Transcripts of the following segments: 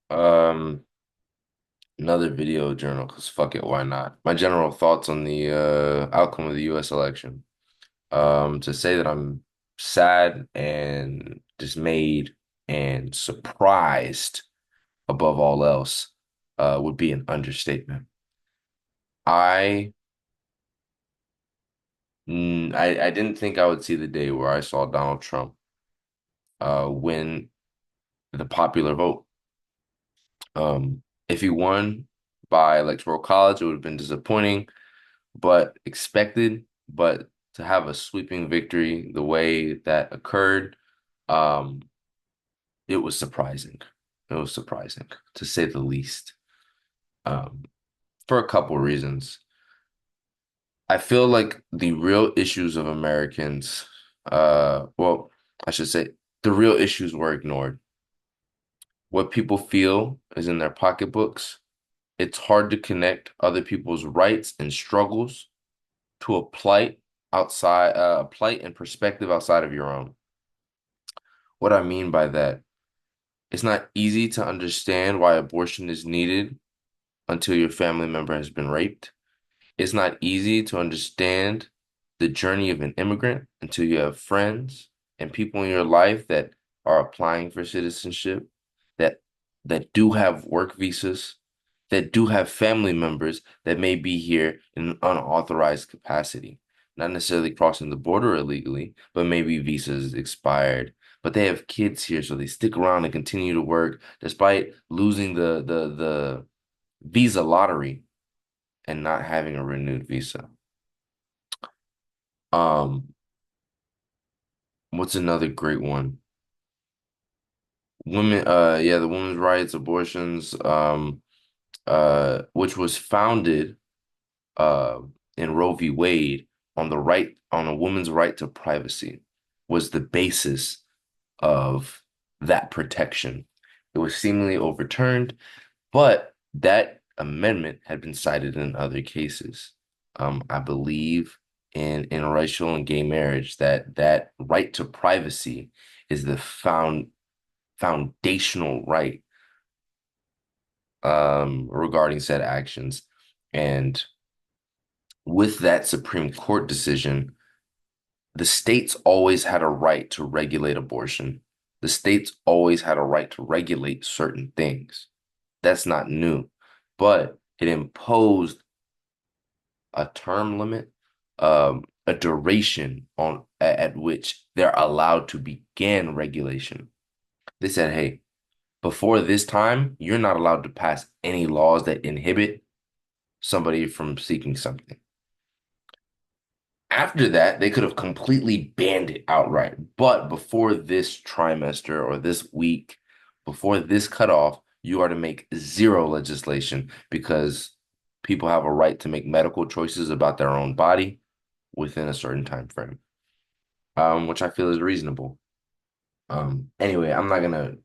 Um, Another video journal, because fuck it, why not? My general thoughts on the outcome of the US election. To say that I'm sad and dismayed and surprised above all else would be an understatement. I I didn't think I would see the day where I saw Donald Trump win the popular vote. If he won by electoral college, it would have been disappointing but expected. But to have a sweeping victory the way that occurred, um, it was surprising. It was surprising, to say the least, um, for a couple reasons. I feel like the real issues of Americans, well, I should say, the real issues were ignored. What people feel is in their pocketbooks. It's hard to connect other people's rights and struggles to a plight and perspective outside of your own. What I mean by that, it's not easy to understand why abortion is needed until your family member has been raped. It's not easy to understand the journey of an immigrant until you have friends and people in your life that are applying for citizenship, that that do have work visas, that do have family members that may be here in an unauthorized capacity, not necessarily crossing the border illegally, but maybe visas expired. But they have kids here, so they stick around and continue to work despite losing the visa lottery and not having a renewed visa. Um, what's another great one? Women, yeah, the women's rights, abortions, which was founded uh in Roe v. Wade on on a woman's right to privacy, was the basis of that protection. It was seemingly overturned, but that amendment had been cited in other cases. I believe in interracial and gay marriage that that right to privacy is the foundational right regarding said actions. And with that Supreme Court decision, the states always had a right to regulate abortion. The states always had a right to regulate certain things. That's not new, but it imposed a term limit, a duration at which they're allowed to begin regulation. They said, hey, before this time, you're not allowed to pass any laws that inhibit somebody from seeking something. After that, they could have completely banned it outright. But before this trimester or this week, before this cutoff, you are to make zero legislation because people have a right to make medical choices about their own body within a certain time frame, which I feel is reasonable. Anyway, I'm not gonna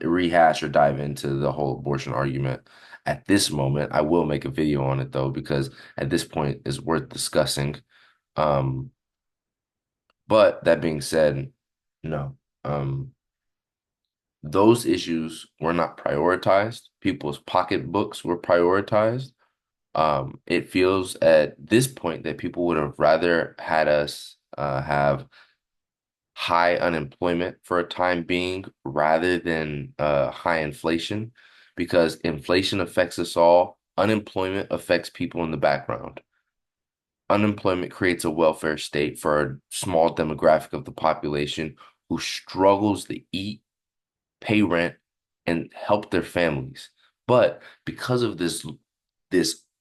rehash or dive into the whole abortion argument at this moment. I will make a video on it though, because at this point it's worth discussing. Um, but that being said, no. Those issues were not prioritized. People's pocketbooks were prioritized. It feels at this point that people would have rather had us have high unemployment for a time being rather than high inflation, because inflation affects us all. Unemployment affects people in the background. Unemployment creates a welfare state for a small demographic of the population who struggles to eat, pay rent, and help their families. But because of this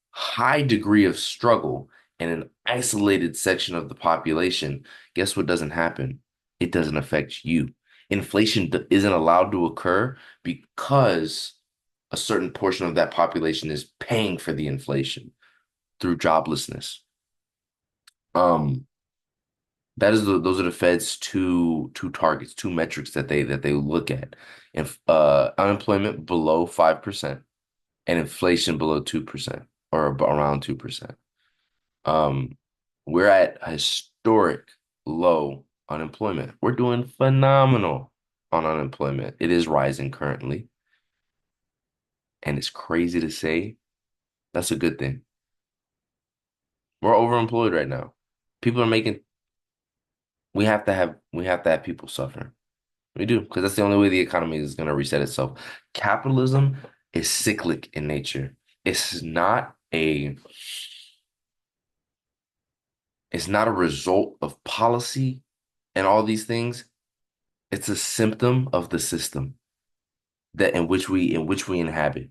high degree of struggle in an isolated section of the population, guess what doesn't happen? It doesn't affect you. Inflation isn't allowed to occur because a certain portion of that population is paying for the inflation through joblessness. Um, that is those are the Fed's two targets, two metrics that they look at. If unemployment below 5% and inflation below 2% or around 2%. Um, we're at historic low unemployment. We're doing phenomenal on unemployment. It is rising currently. And it's crazy to say, that's a good thing. We're overemployed right now. People are making, we have to have people suffering. We do, because that's the only way the economy is going to reset itself. Capitalism is cyclic in nature. It's not a it's not a result of policy and all these things. It's a symptom of the system that in which we inhabit.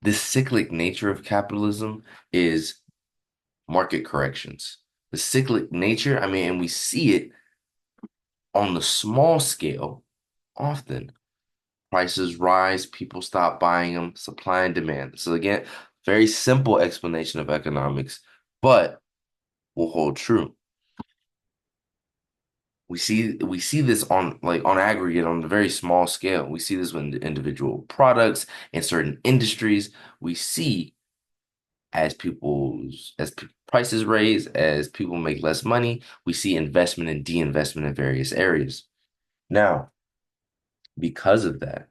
This cyclic nature of capitalism is market corrections. The cyclic nature, I mean, and we see it on the small scale often. Prices rise, people stop buying them, supply and demand. So again, very simple explanation of economics, but will hold true. We see this on like on aggregate on a very small scale. We see this with individual products in certain industries. We see prices raise, as people make less money, we see investment and de-investment in various areas. Now, because of that,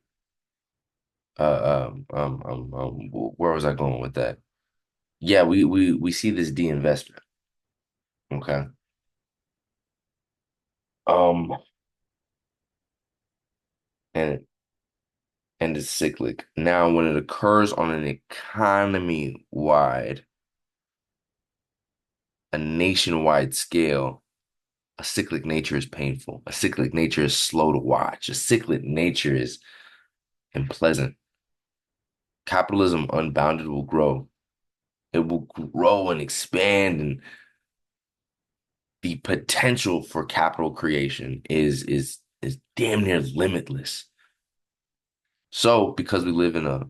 where was I going with that? Yeah, we see this de-investment. Okay. Um, and and it's cyclic. Now, when it occurs on an economy wide, a nationwide scale, a cyclic nature is painful. A cyclic nature is slow to watch. A cyclic nature is unpleasant. Capitalism unbounded will grow. It will grow and expand, and the potential for capital creation is damn near limitless. So, because we live in a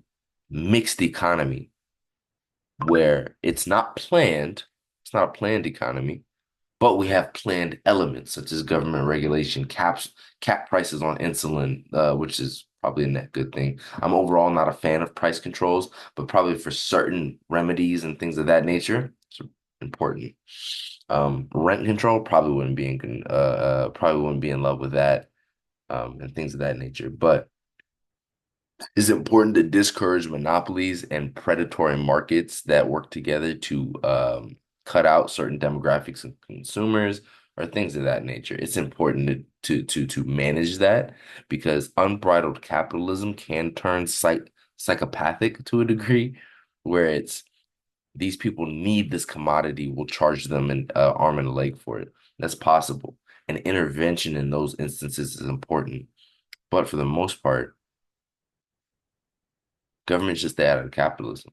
mixed economy where it's not a planned economy, but we have planned elements such as government regulation, cap prices on insulin, which is probably a net good thing. I'm overall not a fan of price controls, but probably for certain remedies and things of that nature, it's important. Rent control probably wouldn't be in love with that, and things of that nature. But it's important to discourage monopolies and predatory markets that work together to cut out certain demographics of consumers or things of that nature. It's important to manage that because unbridled capitalism can turn psychopathic to a degree, where it's these people need this commodity, we'll charge them an arm and a leg for it. That's possible. And intervention in those instances is important. But for the most part, government should stay out of capitalism.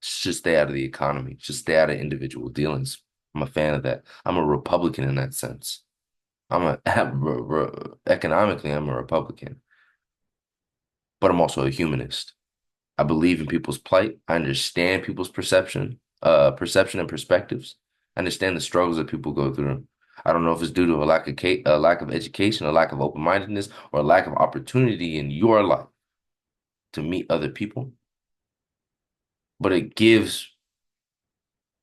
Should stay out of the economy. Should stay out of individual dealings. I'm a fan of that. I'm a Republican in that sense. Economically, I'm a Republican, but I'm also a humanist. I believe in people's plight. I understand people's perception and perspectives. I understand the struggles that people go through. I don't know if it's due to a lack of education, a lack of open-mindedness, or a lack of opportunity in your life to meet other people, but it gives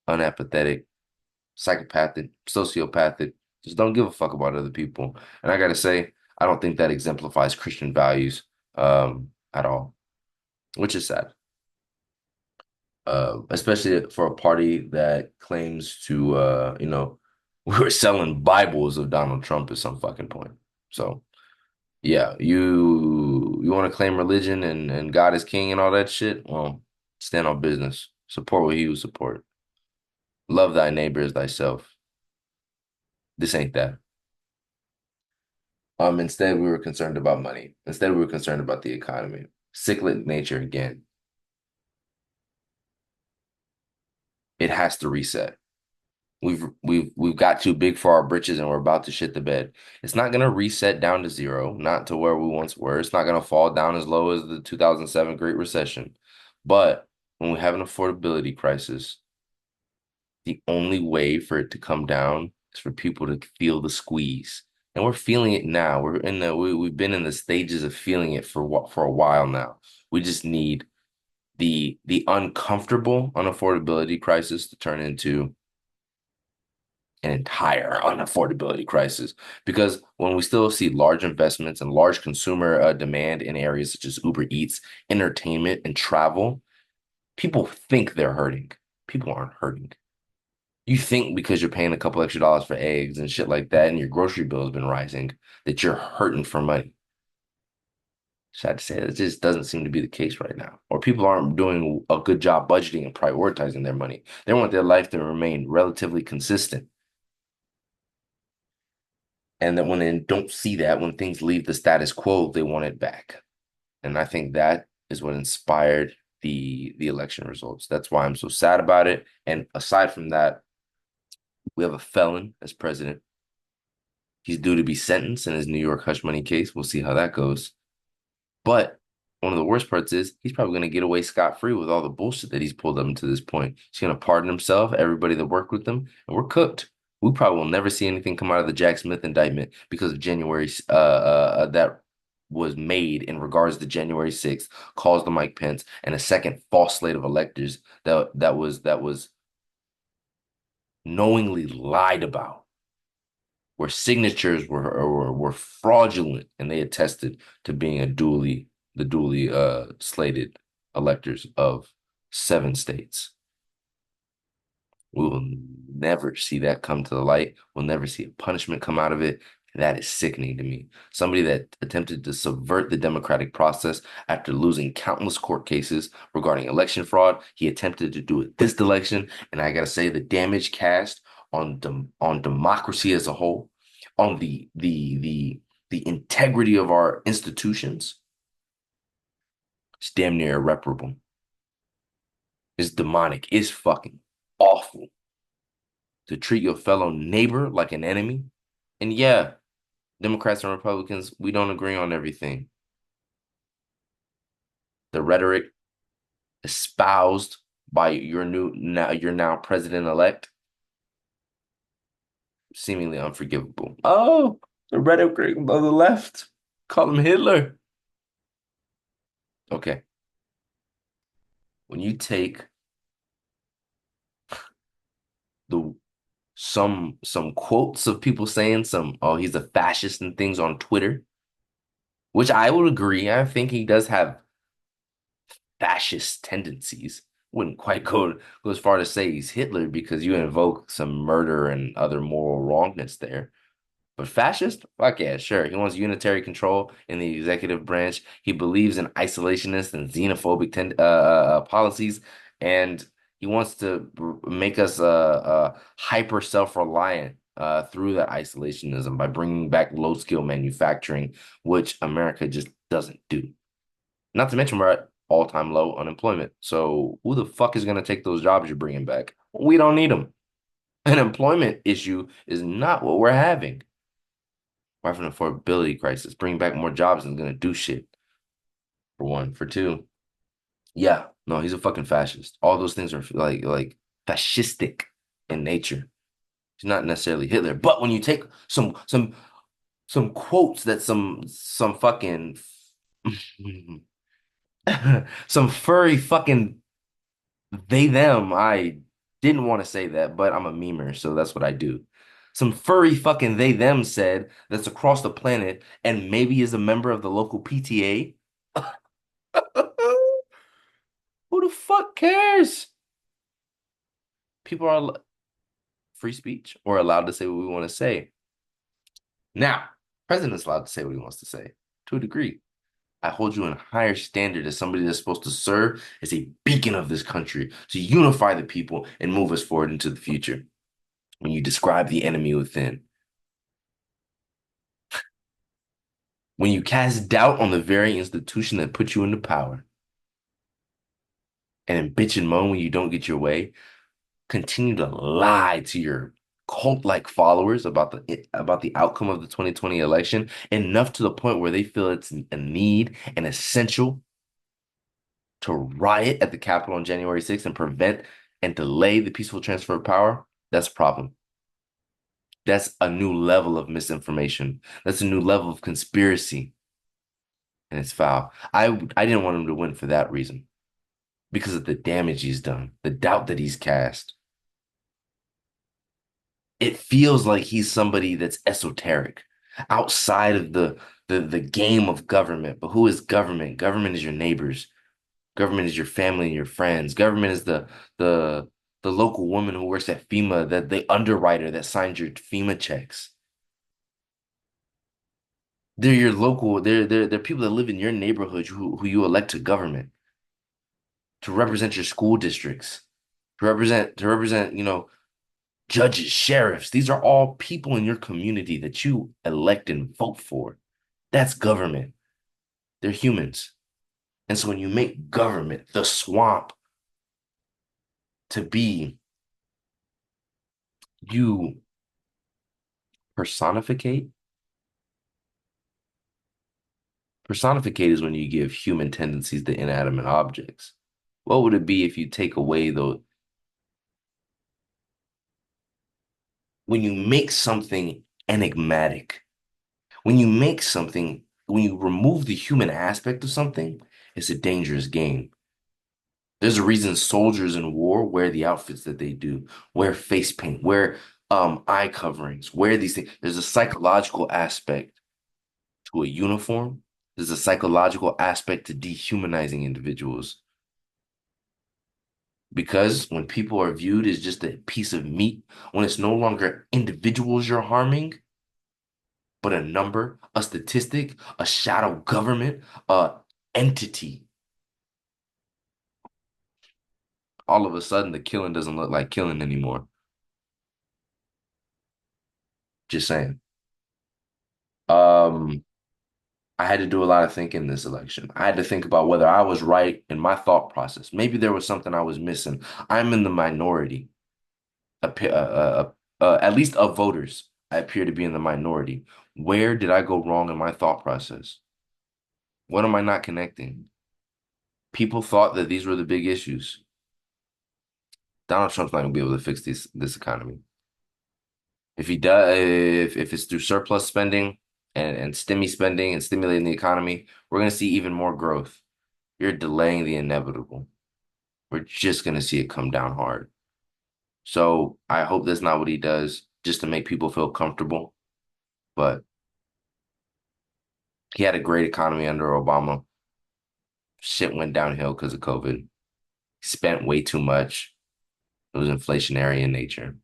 unempathetic, psychopathic, sociopathic, just don't give a fuck about other people. And I gotta say, I don't think that exemplifies Christian values at all, which is sad. Especially for a party that claims to we were selling Bibles of Donald Trump at some fucking point. So yeah, you want to claim religion and God is king and all that shit? Well, stand on business. Support what he would support. Love thy neighbor as thyself. This ain't that. Instead, we were concerned about money. Instead, we were concerned about the economy. Cyclic nature again. It has to reset. We've got too big for our britches and we're about to shit the bed. It's not gonna reset down to zero, not to where we once were. It's not gonna fall down as low as the 2007 Great Recession. But when we have an affordability crisis, the only way for it to come down is for people to feel the squeeze. And we're feeling it now. We've been in the stages of feeling it for a while now. We just need the uncomfortable unaffordability crisis to turn into an entire unaffordability crisis. Because when we still see large investments and large consumer demand in areas such as Uber Eats, entertainment, and travel, people think they're hurting. People aren't hurting. You think because you're paying a couple extra dollars for eggs and shit like that, and your grocery bill has been rising, that you're hurting for money. Sad to say, it just doesn't seem to be the case right now. Or people aren't doing a good job budgeting and prioritizing their money. They want their life to remain relatively consistent. And that when they don't see that, when things leave the status quo, they want it back. And I think that is what inspired the election results. That's why I'm so sad about it. And aside from that, we have a felon as president. He's due to be sentenced in his New York hush money case. We'll see how that goes. But one of the worst parts is he's probably going to get away scot-free with all the bullshit that he's pulled up to this point. He's going to pardon himself, everybody that worked with him, and we're cooked. We probably will never see anything come out of the Jack Smith indictment because of January that was made in regards to January 6th, calls to Mike Pence, and a second false slate of electors that was knowingly lied about, where signatures were fraudulent, and they attested to being the duly slated electors of 7 states. We will never see that come to the light. We'll never see a punishment come out of it. That is sickening to me. Somebody that attempted to subvert the democratic process after losing countless court cases regarding election fraud. He attempted to do it this election, and I gotta say the damage cast on democracy as a whole, on the integrity of our institutions, it's damn near irreparable. It's demonic. It's fucking awful to treat your fellow neighbor like an enemy. And yeah, Democrats and Republicans, we don't agree on everything. The rhetoric espoused by your now president-elect, seemingly unforgivable. Oh, the rhetoric of the left, call him Hitler. Okay, when you take the some quotes of people saying oh, he's a fascist and things on Twitter, which I would agree. I think he does have fascist tendencies. Wouldn't quite go as far to say he's Hitler because you invoke some murder and other moral wrongness there. But fascist? Fuck yeah, sure. He wants unitary control in the executive branch. He believes in isolationist and xenophobic policies, and he wants to make us hyper self-reliant through that isolationism by bringing back low-skill manufacturing, which America just doesn't do. Not to mention we're at all-time low unemployment. So who the fuck is going to take those jobs you're bringing back? We don't need them. An employment issue is not what we're having. We're having an affordability crisis. Bringing back more jobs isn't going to do shit, for one. For two, yeah, no, he's a fucking fascist. All those things are like fascistic in nature. He's not necessarily Hitler. But when you take some quotes that some fucking some furry fucking they them, I didn't want to say that, but I'm a memer, so that's what I do. Some furry fucking they them said that's across the planet and maybe is a member of the local PTA. Who the fuck cares? People are free speech or allowed to say what we want to say. Now, president's allowed to say what he wants to say to a degree. I hold you in higher standard as somebody that's supposed to serve as a beacon of this country to unify the people and move us forward into the future. When you describe the enemy within, when you cast doubt on the very institution that put you into power, and then bitch and moan when you don't get your way, continue to lie to your cult-like followers about the outcome of the 2020 election, enough to the point where they feel it's a need and essential to riot at the Capitol on January 6th and prevent and delay the peaceful transfer of power, that's a problem. That's a new level of misinformation. That's a new level of conspiracy, and it's foul. I didn't want him to win for that reason, because of the damage he's done, the doubt that he's cast. It feels like he's somebody that's esoteric outside of the game of government. But who is government? Government is your neighbors. Government is your family and your friends. Government is the the local woman who works at FEMA, that the underwriter that signs your FEMA checks. They're your local, they're people that live in your neighborhood who you elect to government to represent your school districts, to represent, judges, sheriffs. These are all people in your community that you elect and vote for. That's government. They're humans. And so when you make government the swamp to be, you personificate. Personificate is when you give human tendencies to inanimate objects. What would it be if you take away the when you make something enigmatic, when you remove the human aspect of something, it's a dangerous game. There's a reason soldiers in war wear the outfits that they do, wear face paint, wear eye coverings, wear these things. There's a psychological aspect to a uniform. There's a psychological aspect to dehumanizing individuals. Because when people are viewed as just a piece of meat, when it's no longer individuals you're harming, but a number, a statistic, a shadow government, a entity, all of a sudden the killing doesn't look like killing anymore. Just saying. Um, I had to do a lot of thinking this election. I had to think about whether I was right in my thought process. Maybe there was something I was missing. I'm in the minority, at least of voters. I appear to be in the minority. Where did I go wrong in my thought process? What am I not connecting? People thought that these were the big issues. Donald Trump's not gonna be able to fix this economy. If he does, if it's through surplus spending and stimmy spending and stimulating the economy, we're gonna see even more growth. You're delaying the inevitable. We're just gonna see it come down hard. So I hope that's not what he does, just to make people feel comfortable. But he had a great economy under Obama. Shit went downhill because of COVID. He spent way too much. It was inflationary in nature.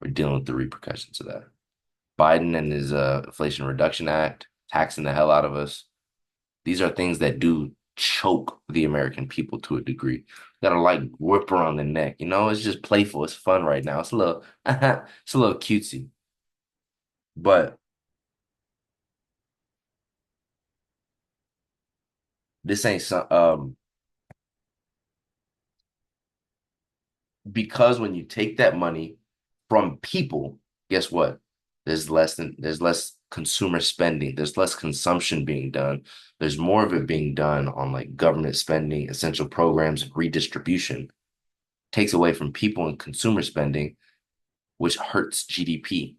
We're dealing with the repercussions of that. Biden and his Inflation Reduction Act, taxing the hell out of us. These are things that do choke the American people to a degree. Gotta like whip around the neck. It's just playful. It's fun right now. It's a little, it's a little cutesy. But this ain't some because when you take that money from people, guess what? There's less consumer spending. There's less consumption being done. There's more of it being done on like government spending, essential programs, and redistribution. Takes away from people and consumer spending, which hurts GDP.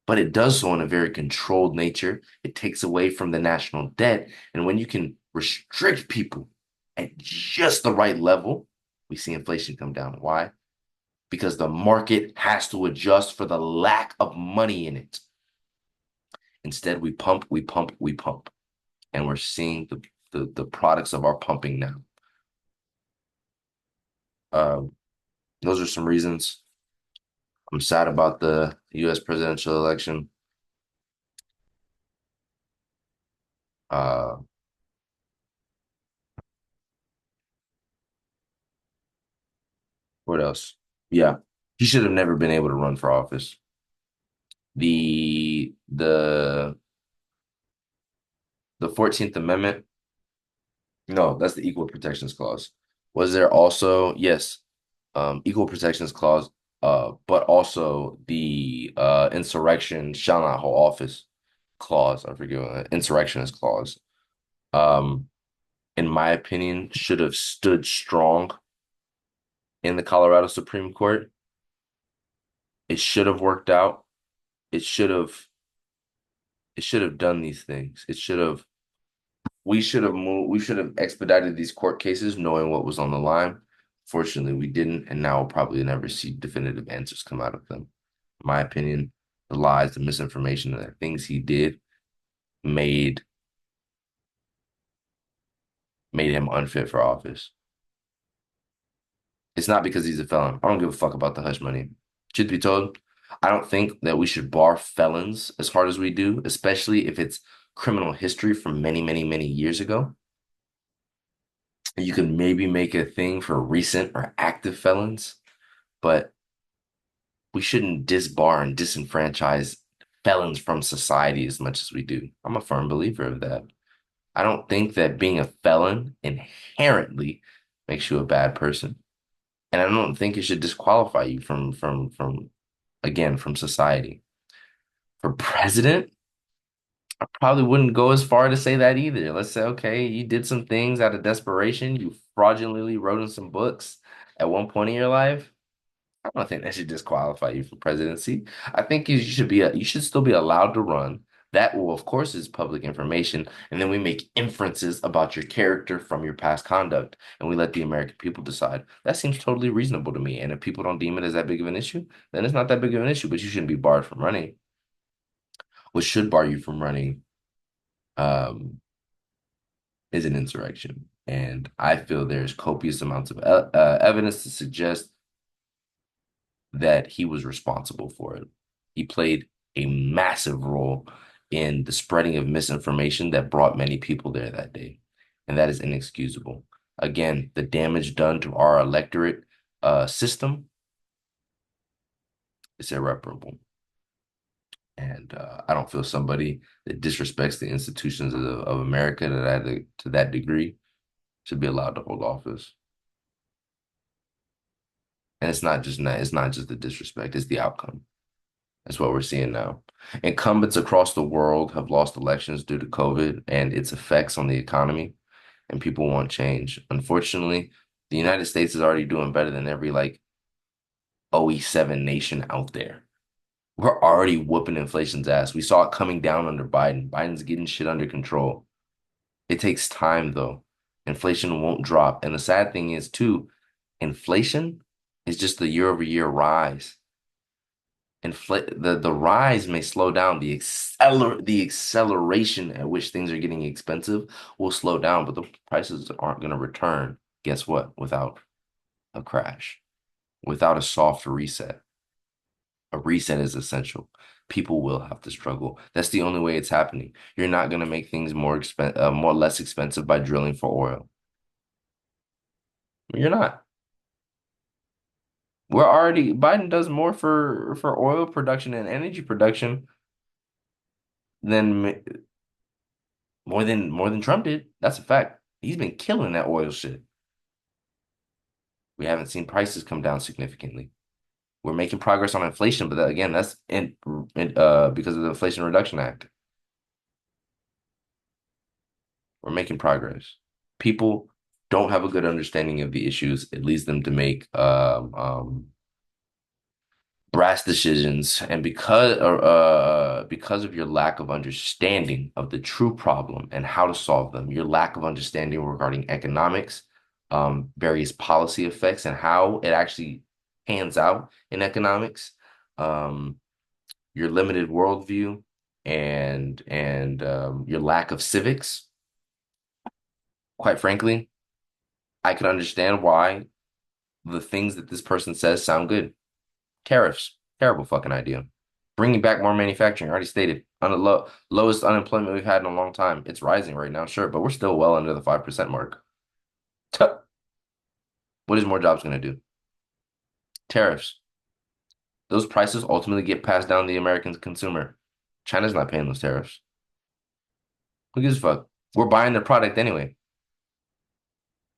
But it does so in a very controlled nature. It takes away from the national debt. And when you can restrict people at just the right level, we see inflation come down. Why? Because the market has to adjust for the lack of money in it. Instead, we pump, we pump, we pump. And we're seeing the products of our pumping now. Um, those are some reasons. I'm sad about the US presidential election. Uh, what else? Yeah, he should have never been able to run for office. The 14th Amendment, no, that's the Equal Protections Clause. Was there also, yes, Equal Protections Clause, but also the Insurrection shall not hold office clause. I forget what Insurrectionist clause. Um, in my opinion, should have stood strong in the Colorado Supreme Court. It should have worked out. It should have it should have done these things. We should have expedited these court cases knowing what was on the line. Fortunately, we didn't, and now we'll probably never see definitive answers come out of them. In my opinion, the lies, the misinformation, and the things he did made made him unfit for office. It's not because he's a felon. I don't give a fuck about the hush money. Truth be told, I don't think that we should bar felons as hard as we do, especially if it's criminal history from many, many, many years ago. You could maybe make a thing for recent or active felons, but we shouldn't disbar and disenfranchise felons from society as much as we do. I'm a firm believer of that. I don't think that being a felon inherently makes you a bad person. And I don't think it should disqualify you from again from society. For president, I probably wouldn't go as far to say that either. Let's say, okay, you did some things out of desperation. You fraudulently wrote in some books at one point in your life. I don't think that should disqualify you from presidency. I think you should still be allowed to run. That will, of course, is public information, and then we make inferences about your character from your past conduct, and we let the American people decide. That seems totally reasonable to me. And if people don't deem it as that big of an issue, then it's not that big of an issue. But you shouldn't be barred from running. What should bar you from running um, is an insurrection, and I feel there's copious amounts of evidence to suggest that he was responsible for it. He played a massive role in the spreading of misinformation that brought many people there that day. And that is inexcusable. Again, the damage done to our electorate system is irreparable. And I don't feel somebody that disrespects the institutions of America to that degree should be allowed to hold office. And it's not just the disrespect, it's the outcome. That's what we're seeing now. Incumbents across the world have lost elections due to COVID and its effects on the economy, and people want change. Unfortunately, the United States is already doing better than every like OE7 nation out there. We're already whooping inflation's ass. We saw it coming down under Biden. Biden's getting shit under control. It takes time though. Inflation won't drop. And the sad thing is too, inflation is just the year over year rise. The rise may slow down. The acceleration at which things are getting expensive will slow down, but the prices aren't going to return. Guess what? Without a crash, without a soft reset. A reset is essential. People will have to struggle. That's the only way it's happening. You're not going to make things more less expensive by drilling for oil. You're not. Biden does more for oil production and energy production than more than Trump did. That's a fact. He's been killing that oil shit. We haven't seen prices come down significantly. We're making progress on inflation, but again, that's because of the Inflation Reduction Act. We're making progress. People don't have a good understanding of the issues. It leads them to make brass decisions, and because of your lack of understanding of the true problem and how to solve them, your lack of understanding regarding economics, various policy effects, and how it actually pans out in economics, um, your limited worldview, and your lack of civics. Quite frankly, I can understand why the things that this person says sound good. Tariffs, terrible fucking idea. Bringing back more manufacturing, already stated, on the lowest unemployment we've had in a long time. It's rising right now, sure, but we're still well under the 5% mark. What is more jobs going to do? Tariffs. Those prices ultimately get passed down to the American consumer. China's not paying those tariffs. Who gives a fuck? We're buying their product anyway.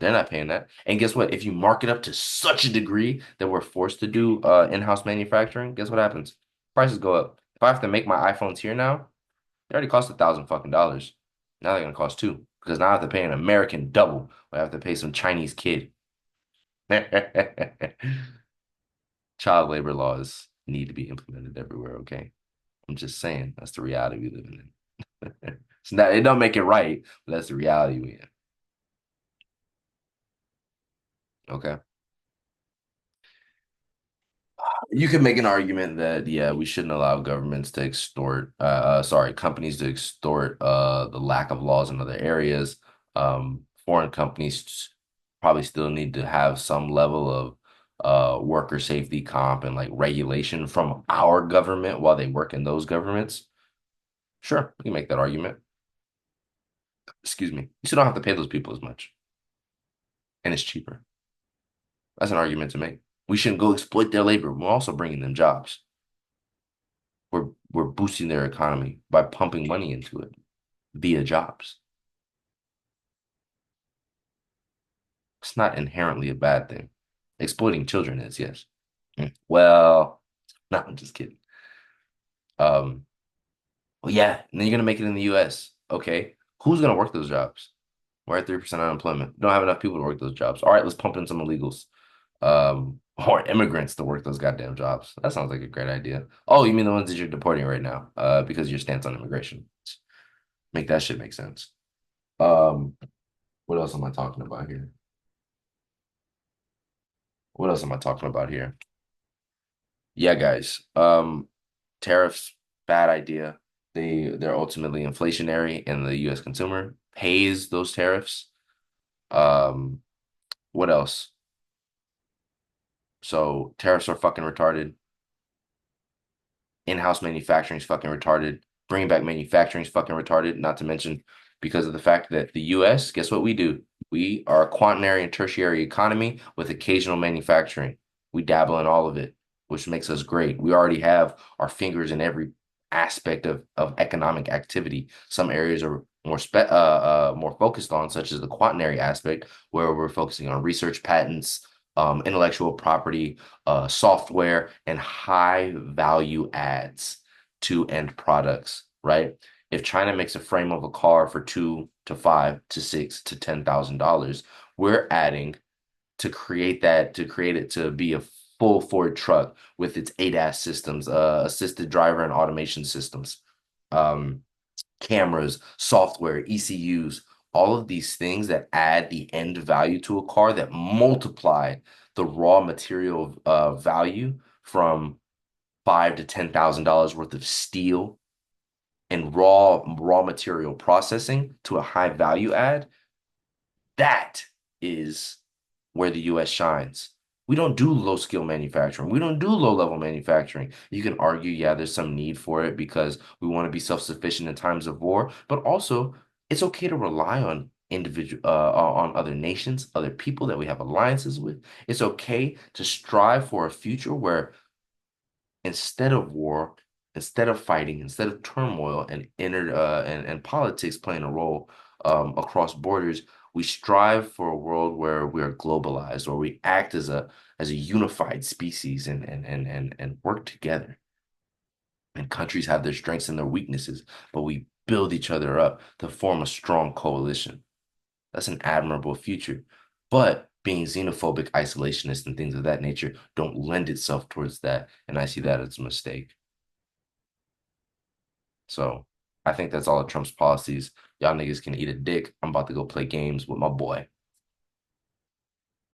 They're not paying that. And guess what? If you mark it up to such a degree that we're forced to do in-house manufacturing, guess what happens? Prices go up. If I have to make my iPhones here now, they already cost 1,000 fucking dollars. Now they're gonna cost two because now I have to pay an American double. I have to pay some Chinese kid. Child labor laws need to be implemented everywhere. Okay, I'm just saying that's the reality we live in. So that it don't make it right, but that's the reality we in. Okay. You can make an argument that yeah, we shouldn't allow governments to extort, sorry, companies to extort the lack of laws in other areas. Foreign companies probably still need to have some level of worker safety comp and like regulation from our government while they work in those governments. Sure, we can make that argument. Excuse me. You still don't have to pay those people as much, and it's cheaper. That's an argument to make. We shouldn't go exploit their labor. We're also bringing them jobs. We're boosting their economy by pumping money into it via jobs. It's not inherently a bad thing. Exploiting children is, yes. Well, no, I'm just kidding. Um, well, yeah, and then you're gonna make it in the US. Okay. Who's gonna work those jobs? We're at 3% unemployment. Don't have enough people to work those jobs. All right, let's pump in some illegals. Or immigrants to work those goddamn jobs. That sounds like a great idea. Oh, you mean the ones that you're deporting right now, because of your stance on immigration. Make that shit make sense. Um, what else am I talking about here? What else am I talking about here? Yeah, guys. Tariffs, bad idea. They're ultimately inflationary, and the U.S. consumer pays those tariffs. Um, what else? So tariffs are fucking retarded. In-house manufacturing is fucking retarded. Bringing back manufacturing is fucking retarded. Not to mention because of the fact that the U.S., guess what we do? We are a quaternary and tertiary economy with occasional manufacturing. We dabble in all of it, which makes us great. We already have our fingers in every aspect of economic activity. Some areas are more focused on, such as the quaternary aspect, where we're focusing on research patents, intellectual property, software, and high value adds to end products, right? If China makes a frame of a car for 2 to 5 to 6 to $10,000, we're adding to create it to be a full Ford truck with its ADAS systems, assisted driver and automation systems, um, cameras, software, ECUs, all of these things that add the end value to a car that multiply the raw material value from $5 to $10,000 worth of steel and raw material processing to a high value add. That is where the US shines. We don't do low skill manufacturing. We don't do low level manufacturing. You can argue, yeah, there's some need for it because we want to be self-sufficient in times of war, but also it's okay to rely on on other nations, other people that we have alliances with. It's okay to strive for a future where instead of war, instead of fighting, instead of turmoil and politics playing a role across borders, we strive for a world where we are globalized, or we act as a unified species and work together. And countries have their strengths and their weaknesses, but we build each other up to form a strong coalition. That's an admirable future. But being xenophobic, isolationist, and things of that nature don't lend itself towards that. And I see that as a mistake. So I think that's all of Trump's policies. Y'all niggas can eat a dick. I'm about to go play games with my boy.